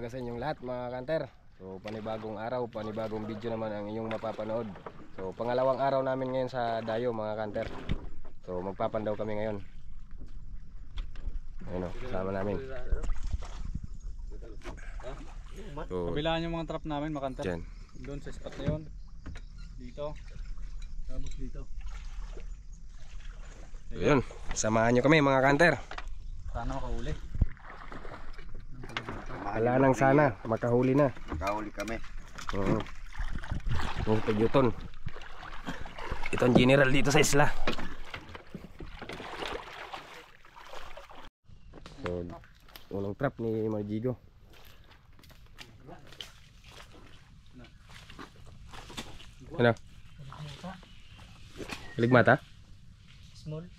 umaga sa inyong lahat mga kanter. So panibagong araw, panibagong video naman ang inyong mapapanood. So pangalawang araw namin ngayon sa Dayo mga kanter. So magpapandaw kami ngayon. Ayun o, kasama namin. So, kabilaan yung mga trap namin mga kanter. dyan. Doon sa spot na yun. Dito. Tapos dito. Ayun, samahan nyo kami mga kanter. Sana makahuli. Wala nang sana, makahuli na. Makahuli kami. Oo. Yung Pegyuton. Ito ang general dito sa isla. So, unang trap ni Marjigo. Ano? Kaligmata? Small.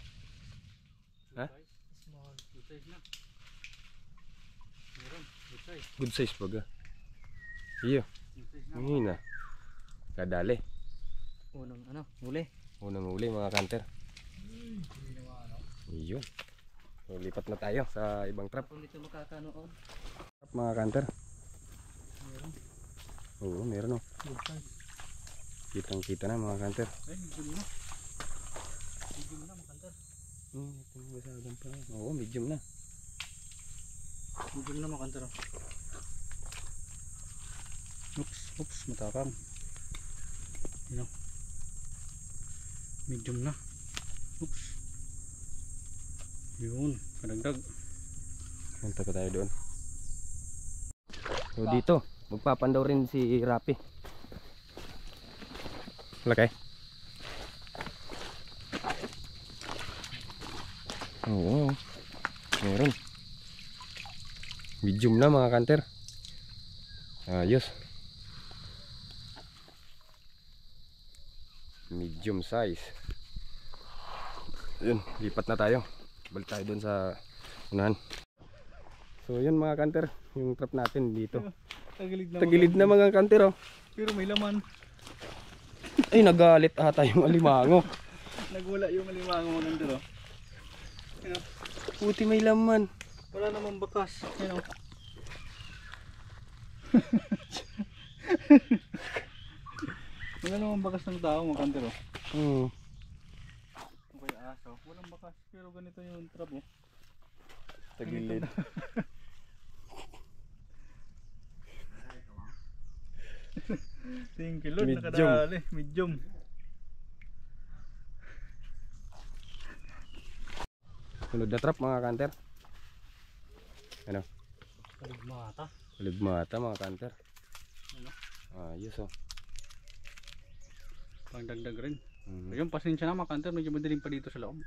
Ha? Small. Good size na. Meron. Good size. Good size baga. Iyo. Good size na. Ngayon na. Kadali. Unang ano? Huli. Unang huli mga kanter. Iyo. So, lipat na tayo sa ibang trap. Kung dito makakanood. Trap mga kanter. Meron. Oo, meron o. Good size. Kitang kita na mga kanter. Ay, medium na. Medium na mga kanter. Oo, medium na. Medium na mga kanter. Oops, matapang. You know. Medium na. Oops. Yun, kadagdag. Punta pa tayo doon. So dito, magpapandaw rin si Rapi. Laki. Oo, meron. Medium na mga kanter. Ayos. Medium size. Yun, lipat na tayo. Balik tayo dun sa unahan. So yun mga kanter, yung trap natin dito. Tagilid na mga kanter oh. Pero may laman. Ay, nagalit ata yung alimango. Nagwala yung alimango mga kanter oh. Puti may laman. Wala namang bakas. Yan oh. Wala namang bakas ng tao mga kanter oh. Kaya aso, walang bakas. Pero ganito yung trap oh. Tagilid. Thank you Lord, Medium. nakadali. Medium. Sunod na trap mga kanter. Ano? Kaligmata. Kaligmata mga kanter. Ano? Ayos oh. Pangdagdag rin. Yung pasensya na mga kanter, medyo madilim pa dito sa loob.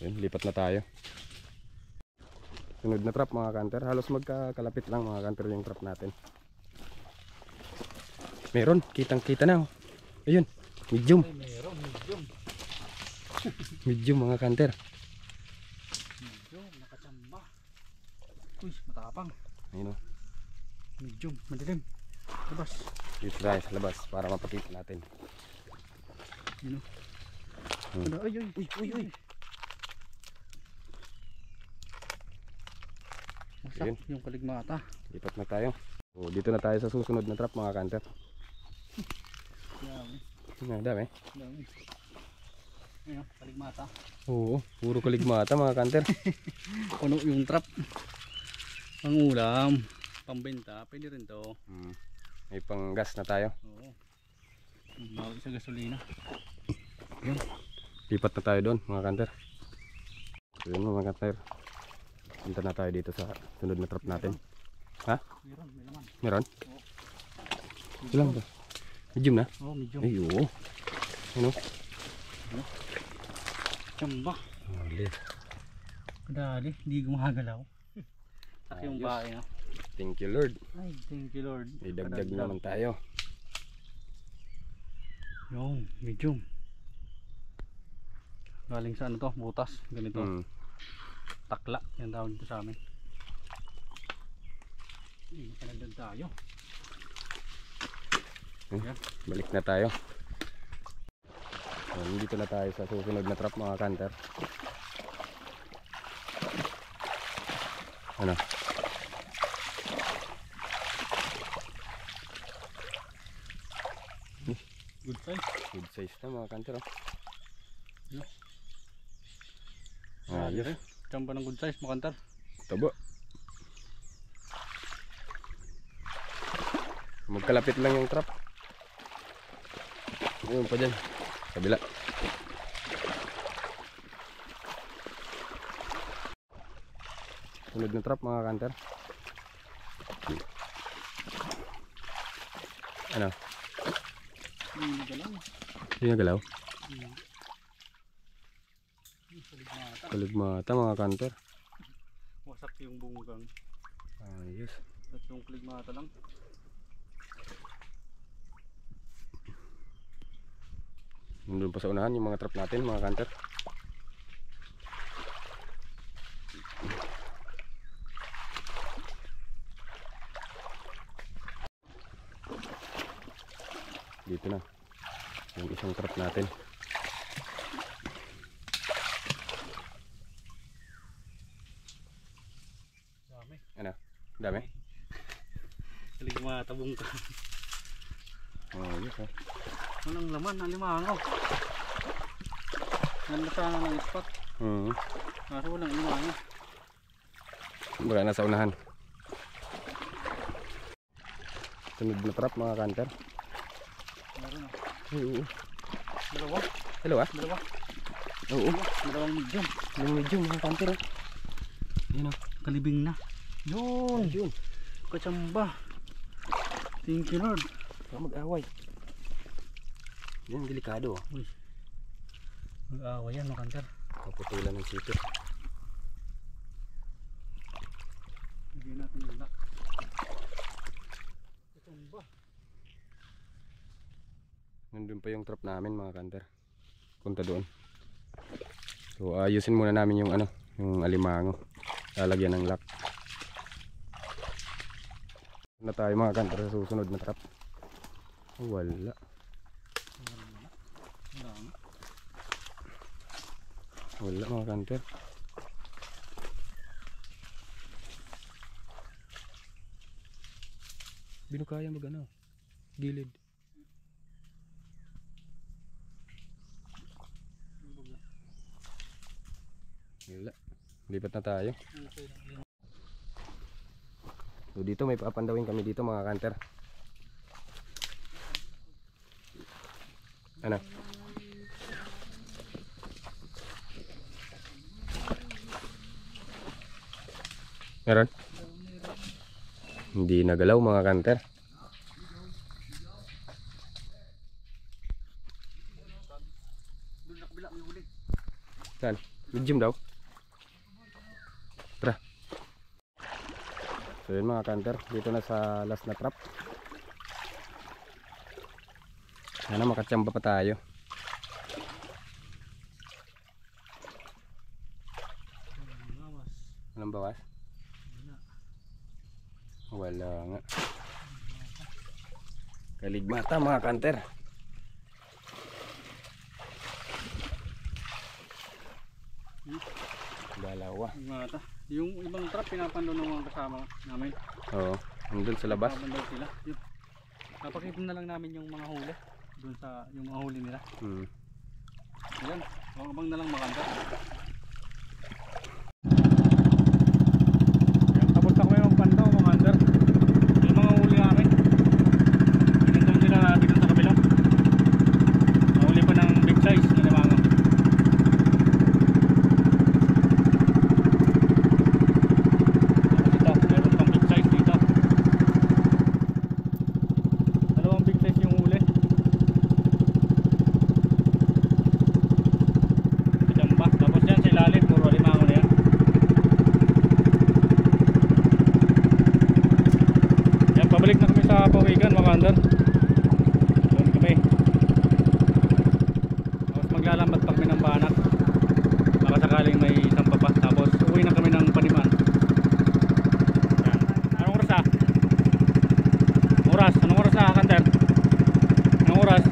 Yun, lipat na tayo. Sunod na trap mga kanter. Halos magkakalapit lang mga kanter yung trap natin. Meron, kitang kita na oh. Ayun, medium. Ay, meron, medium. Medium mga kanter. Medium, nakachamba. Uy, matapang. Ayun oh. Medium, madilim. Labas. Dito tayo sa labas para mapakita natin. Yun Hmm. oh. Ay, uy. Masak Ayun. yung kaligmata. Lipat na tayo. Oh, dito na tayo sa susunod na trap mga kanter. Dami. Dami. Dami. Ayun, kaligmata. Oo, puro kaligmata mga kanter. Puno yung trap. Pang ulam. Pambenta. Pwede rin to. May panggas na tayo. Oo. Bawal sa gasolina. Lipat na tayo doon mga kanter. Ayun mga kanter. Punta na tayo dito sa sunod na trap natin. Ha? Meron, may laman. Meron? Ilang ba? Medium na? Oo, medium. Ay oo. Ano? Chamba. Mali. Kadali, hindi gumagalaw. Taki yung Ayos. bahay na. Thank you Lord. Ay, thank you Lord. May dagdag naman tayo. Yung, medium. Galing sa ano to, butas. Ganito. Takla, yan tawag dito sa amin. Ay, makanagdag tayo. Balik na tayo. Dito na tayo sa susunod na trap mga kanter. Ano? Good size. Good size na mga kanter. Oh. Ano? Ayos. Chamba ng good size, makantar. Taba. Magkalapit lang yung trap. Ayun pa dyan. Kabila. Sunod na trap mga kanter. Ano? Hindi ka lang. Hindi nagalaw? Saligmata. Kaligmata mga kanter. Wasak yung bunggang. Ayos. At yung kaligmata lang. Nandun pa sa unahan yung mga trap natin mga kanter. Dito na yung isang trap natin. Dami. Ano? Dami? Kaligmata bunggang. Ayos ha. Walang laman, alimangaw. Ganda sana ng spot. Kaso walang alimangaw. Baka nasa unahan. Sunod na trap mga kanter. Meron ah. Oo. Dalawa. Dalawa? Dalawa. Oo. Dalawang medium. Yung medium mga kanter. Yan o. Kalibing na. Yun. Yun. Kachamba. Thank you Lord. Baka mag-away. Yan delikado. Uy. Mag-awa yan makantar. Kaputulan ng sipit. Lagyan natin yung lock. Kachamba. Nandun pa yung trap namin mga kanter. Punta doon. So ayusin muna namin yung ano, yung alimango. Lalagyan ng lock. Na tayo mga kanter sa susunod na trap. Wala. Wala mga kanter. Binukaya mag ano, gilid. Wala. Lipat na tayo. So dito may papandawin kami dito mga kanter. Ano? Meron? Hindi nagalaw mga kanter. Doon sa kabila may huli. Saan? Medium daw. Tara. So yun mga kanter, dito na sa last na trap. Sana makachamba pa tayo. Walang bawas? Wala nga. Kaligmata mga kanter. Dalawa. Mata. Yung ibang trap pinapando ng mga kasama namin. Oo, andun sa labas. Pinapando sila. Yun. Napakita na lang namin yung mga huli. Doon sa yung mga huli nila. Yan. Abang na lang makanda. Tapos ako yung pandaw mga under. Yung mga huli namin. Pinandong nila natin doon sa kabila. Nahuli pa ng big size na limango. Tapos ito, meron pang big size dito. Dalawang big size yung huli. Jamba. Tapos yan sa ilalim, puro limango na yan. Yan, pabalik na kami sa Pawigan mga under. Doon kami. Tapos maglalambat pa kami ng Banat. Baka sakaling may sampa pa. Tapos uwi na kami ng Paniman. Yan. Anong oras ah? Oras? Anong oras ah, Kanter? Anong oras?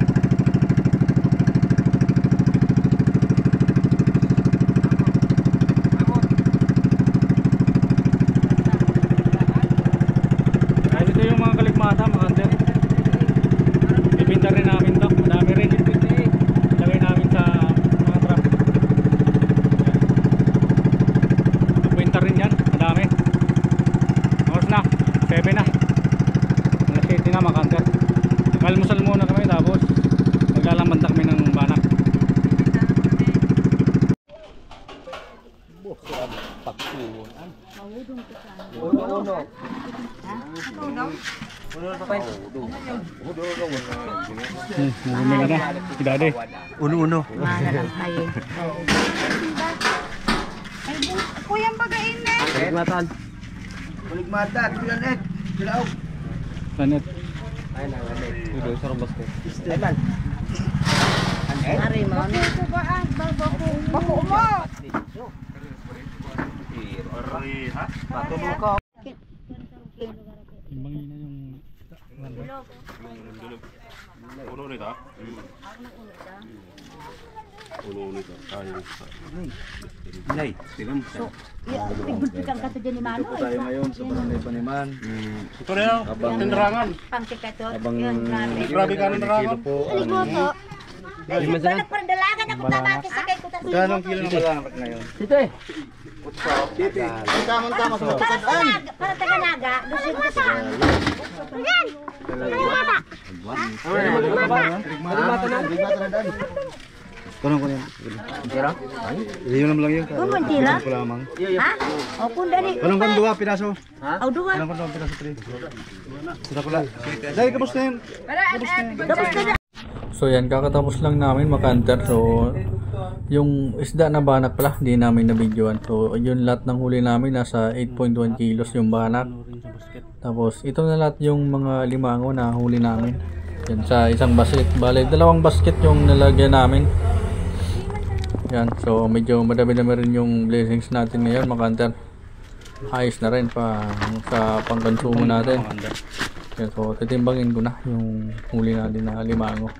na mga kanter. Kalmusal muna kami tapos maglalambanta kami ng banak. Bumili na. Si Daddy. Uno-uno. Mana lang kayo. Ay, kuyang bagain na. Kaligmatan. Kaligmatan. Pilanet. Pilaw. Planet. Ito, sarang basket. Eman. Ari mo. Bako mo. Patulo ka. Timbangin na yung Nay, tilam. Tigbudikan ka to dyan ni Mano. Tayo ngayon sa Barangay Paniman. Ito na yan, tindarangan. Pangtikatot. Abang Yun, grabe. Grabe ka ng kilo po. Alig mo po. Ay, siyempre nagpardalagan ako tamati sa kay kutas. Magkano ang kilo ng malanak ngayon? Tama-tama sa Para taga-naga. Lusin ka sa amin. Yan. Kurang ko yan. Tira? Iyon naman lang yun. Kumon tira? Ko lamang. Ha? O kung dali. Walang kong duwa, piraso. O duwa. Walang kong duwa, piraso, pre. Sira ko lang. Dahil, kamusta yun? Tapos ka na. So yan, kakatapos lang namin makanter. So yung isda na banak pala, hindi namin na-videoan. So yun lahat ng huli namin, nasa 8.1 kilos yung banak. Tapos ito na lahat yung mga limango na huli namin. Yan sa isang basket. Bale, dalawang basket yung nalagyan namin. Yan, so medyo madami-dami rin yung blessings natin ngayon makanter. Ayos na rin pa sa pangkonsumo natin. Yan, so titimbangin ko na yung huli natin na limango.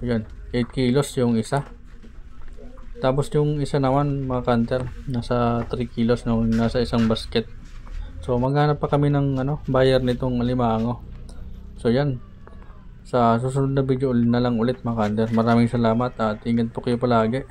Yan, 8 kilos yung isa. Tapos yung isa naman mga kanter, nasa 3 kilos nung nasa isang basket. So maghanap pa kami ng buyer nitong limango. So yan, sa susunod na video na lang ulit mga kanter. Maraming salamat at ingat po kayo palagi.